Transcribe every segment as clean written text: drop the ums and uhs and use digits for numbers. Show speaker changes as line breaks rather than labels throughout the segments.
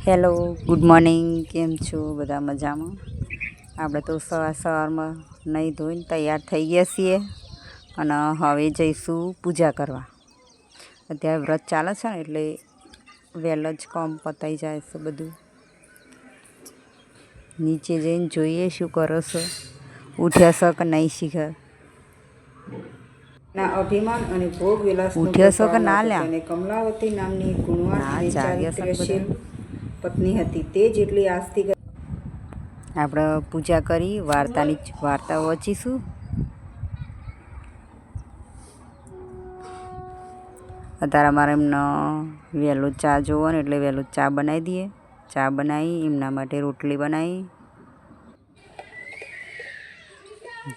Hello, good morning. કેમ છો બધા? મજામાં? આપણે તો સવારમાં નહીં ધોઈને તૈયાર થઈ ગયા છીએ અને હવે જઈશું પૂજા કરવા. અત્યારે વ્રત ચાલે છે ને એટલે વહેલા જ કામ પતાઈ જાય છે બધું. નીચે જઈને જોઈએ શું કરો છો, ઉઠ્યા છો કે નહીં શીખર
ના અભિમાન અને ભોગ વિલાસ
ઉઠ્યા છો કે ના લ્યા?
અને કમલાવતી નામની ગુણવાન અને
જાગ્યા છે
ચારિત્ર્યશીલ પત્ની હતી. તે જેટલી આસ્તિક
આપણે પૂજા કરી વાર્તા વાંચીશું. અત્યારે અમારે એમનો વહેલો ચા જોવો ને એટલે વહેલો ચા બનાવી દઈએ. ચા બનાવી એમના માટે રોટલી બનાવી,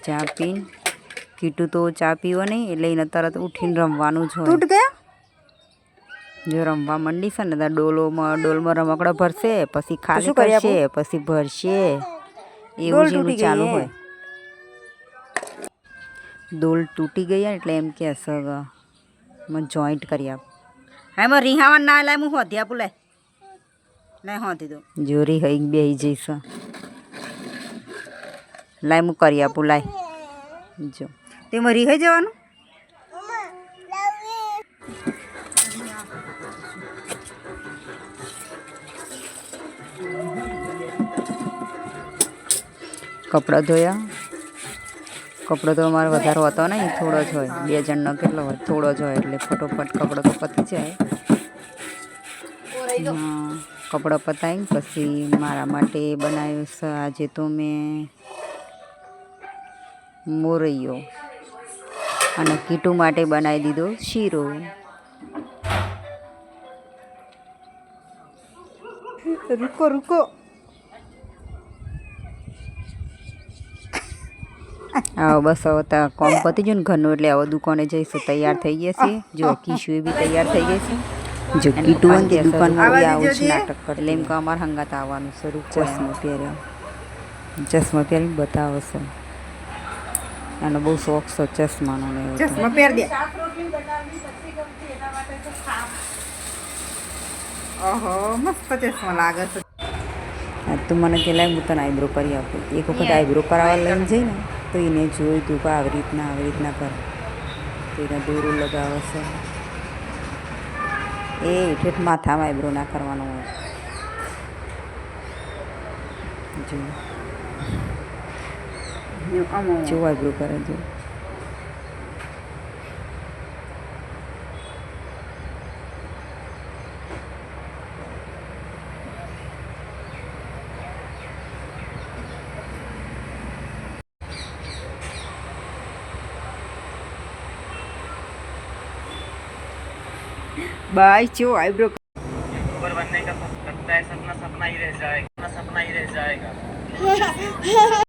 ચા પીને કીટું તો ચા પીવો નહીં એટલે એને તરત ઉઠીને રમવાનું જ હોય. જો રમવા માંડી છે ને ત્યાં ડોલમાં રમકડા ભરશે, પછી ખાલી કરશે, પછી ભરશે, એવું જેવું ચાલુ હોય. ડોલ તૂટી ગઈ એટલે એમ કે મને જોઈન્ટ કરી આપ. હા એમાં રિહાવા ના લાય હું હોધી આપું. લાય હોધી દો. જો રિહાઈ બેસી જઈશ. લાય હું કરી આપું. લાય જો તેમાં રિહાઈ જવાનું. કપડાં ધોયા. કપડો તો અમારે વધારે હોતો નહીં, થોડો જ હોય. 2 જણનો કેટલો હોય? થોડો જ હોય એટલે ફટોફટ કપડો તો પતી જાય. હા, કપડાં પતાવીને પછી મારા માટે બનાવ્યું છે આજે તો મેં મોરૈયો અને કીટુ માટે બનાવી દીધો શીરો.
રૂકો
હા બસ હવે ત્યાં કોમ પતી ગયું ને ઘરનું એટલે હવે દુકાને જઈશું. તૈયાર થઈ ગયા છીએ. જો કીશુ બી તૈયાર થઈ ગઈ છે. જો કીટુ ને દુકાનમાં બી આવું જ નાટક કરે એટલે એમ કે અમારે હંગાત આવવાનું શરૂ. ચશ્મો પહેર્યો, ચશ્મા પહેરીને બતાવે છે. એનો બહુ શોખ છે ચશ્માનો ને.
ચશ્મા પહેર દે. ઓહો મસ્ત ચશ્મા લાગે છે.
તું મને કે લાય હું તને આઈબ્રો કરી આપું. એક વખત આઈબ્રો કરાવવા લઈને જઈને તો એને જોયું તું કે આવી રીતના કર. તો એને દોરું લગાવે છે. એ ઠેઠ માથામાં આઈબ્રો ના કરવાનો હોય. જો આઈબ્રો કરે જો.
बाय चो आईब्रो
यूट्यूबर बनने का लगता है सपना सपना ही रह जाएगा, सपना ही रह जाएगा.